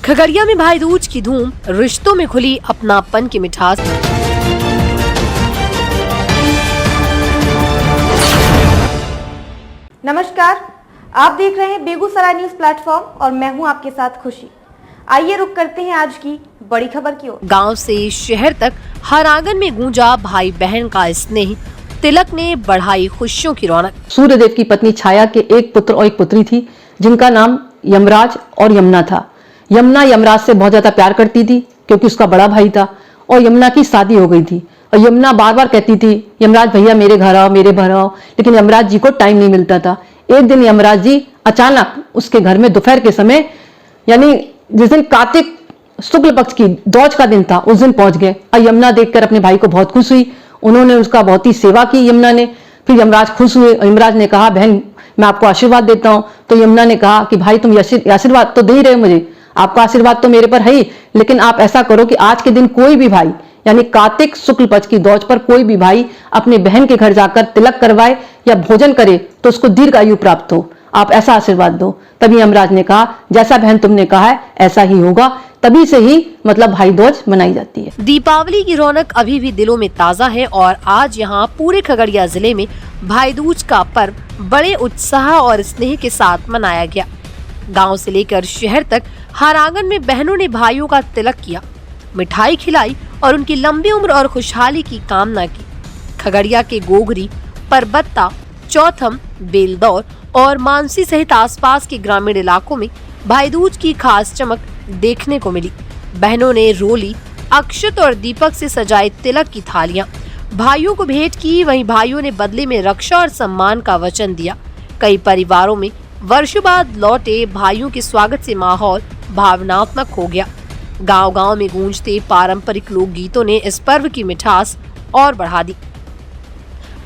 खगड़िया में भाई दूज की धूम, रिश्तों में खुली अपनापन की मिठास। नमस्कार, आप देख रहे हैं बेगूसराय न्यूज प्लेटफॉर्म और मैं हूं आपके साथ खुशी। आइए रुक करते हैं आज की बड़ी खबर की ओर। गांव से शहर तक हर आंगन में गूंजा भाई बहन का स्नेह, तिलक ने बढ़ाई खुशियों की रौनक। सूर्यदेव की पत्नी छाया के एक पुत्र और एक पुत्री थी जिनका नाम यमराज और यमुना था। यमुना यमराज से बहुत ज्यादा प्यार करती थी क्योंकि उसका बड़ा भाई था और यमुना की शादी हो गई थी और यमुना बार बार कहती थी यमराज भैया मेरे घर आओ, मेरे घर आओ, लेकिन यमराज जी को टाइम नहीं मिलता था। एक दिन यमराज जी अचानक उसके घर में दोपहर के समय, यानी जिस दिन कार्तिक शुक्ल पक्ष की दौज का दिन था, उस दिन पहुंच गए और यमुना देखकर अपने भाई को बहुत खुश हुई। उन्होंने उसका बहुत ही सेवा की यमुना ने। फिर यमराज खुश हुए और यमराज ने कहा बहन मैं आपको आशीर्वाद देता हूं। तो यमुना ने कहा कि भाई तुम आशीर्वाद तो दे ही रहे मुझे, आपका आशीर्वाद तो मेरे पर है ही, लेकिन आप ऐसा करो कि आज के दिन कोई भी भाई, यानी कार्तिक शुक्ल पक्ष की दौज पर कोई भी भाई अपने बहन के घर जाकर तिलक करवाए या भोजन करे तो उसको दीर्घ आयु प्राप्त हो, आप ऐसा आशीर्वाद दो। तभी यमराज ने कहा जैसा बहन तुमने कहा है ऐसा ही होगा। तभी से ही मतलब भाई दूज मनाई जाती है। दीपावली की रौनक अभी भी दिलों में ताज़ा है और आज यहाँ पूरे खगड़िया जिले में भाई दूज का पर्व बड़े उत्साह और स्नेह के साथ मनाया गया। गांव से लेकर शहर तक हर आंगन में बहनों ने भाइयों का तिलक किया, मिठाई खिलाई और उनकी लंबी उम्र और खुशहाली की कामना की। खगड़िया के गोगरी, परबत्ता, चौथम, बेलदौर और मानसी सहित आसपास के ग्रामीण इलाकों में भाई दूज की खास चमक देखने को मिली। बहनों ने रोली, अक्षत और दीपक से सजाए तिलक की थालियां भाइयों को भेंट की, वहीं भाइयों ने बदले में रक्षा और सम्मान का वचन दिया। कई परिवारों में वर्षों बाद लौटे भाइयों के स्वागत से माहौल भावनात्मक हो गया। गांव-गांव में गूंजते पारंपरिक लोकगीतों ने इस पर्व की मिठास और बढ़ा दी।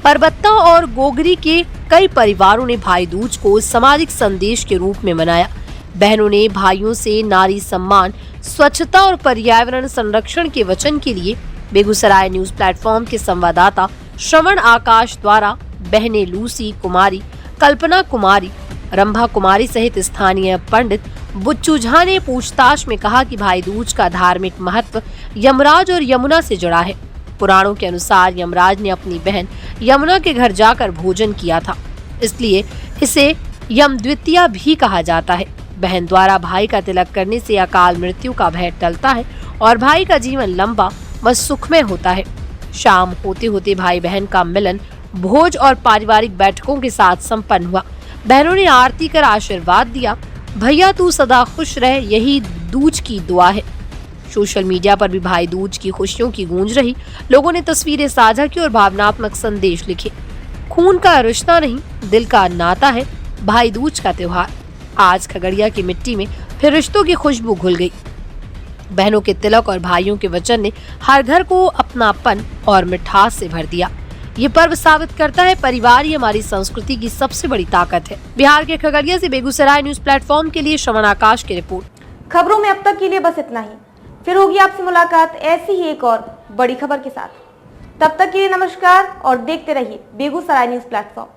परबत्ता और गोगरी के कई परिवारों ने भाई दूज को सामाजिक संदेश के रूप में मनाया। बहनों ने भाइयों से नारी सम्मान, स्वच्छता और पर्यावरण संरक्षण के वचन के लिए बेगूसराय न्यूज प्लेटफॉर्म के संवाददाता श्रवण आकाश द्वारा बहनें लूसी कुमारी, कल्पना कुमारी, रंभा कुमारी सहित स्थानीय पंडित बुच्चू झा ने पूछताछ में कहा कि भाई दूज का धार्मिक महत्व यमराज और यमुना से जुड़ा है। पुराणों के अनुसार यमराज ने अपनी बहन यमुना के घर जाकर भोजन किया था, इसलिए इसे यम द्वितीया भी कहा जाता है। बहन द्वारा भाई का तिलक करने से अकाल मृत्यु का भय टलता है और भाई का जीवन लंबा व सुखमय होता है। शाम होते होते भाई बहन का मिलन भोज और पारिवारिक बैठकों के साथ संपन्न हुआ। बहनों ने आरती कर आशीर्वाद दिया, भैया तू सदा खुश रहे, यही दूज की दुआ है। सोशल मीडिया पर भी भाई दूज की खुशियों की गूंज रही। लोगों ने तस्वीरें साझा की और भावनात्मक संदेश लिखे। खून का रिश्ता नहीं, दिल का नाता है भाई दूज का त्योहार। आज खगड़िया की मिट्टी में फिर रिश्तों की खुशबू घुल गई। बहनों के तिलक और भाइयों के वचन ने हर घर को अपनापन और मिठास से भर दिया। ये पर्व साबित करता है परिवार ही हमारी संस्कृति की सबसे बड़ी ताकत है। बिहार के खगड़िया से बेगूसराय न्यूज प्लेटफॉर्म के लिए श्रवण आकाश की रिपोर्ट। खबरों में अब तक के लिए बस इतना ही। फिर होगी आपसे मुलाकात ऐसी ही एक और बड़ी खबर के साथ। तब तक के लिए नमस्कार और देखते रहिए बेगूसराय न्यूज प्लेटफॉर्म।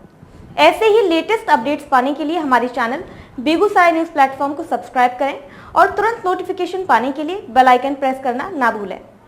ऐसे ही लेटेस्ट अपडेट्स पाने के लिए हमारे चैनल बेगूसराय न्यूज प्लेटफॉर्म को सब्सक्राइब करें और तुरंत नोटिफिकेशन पाने के लिए बेल आइकन प्रेस करना ना भूलें।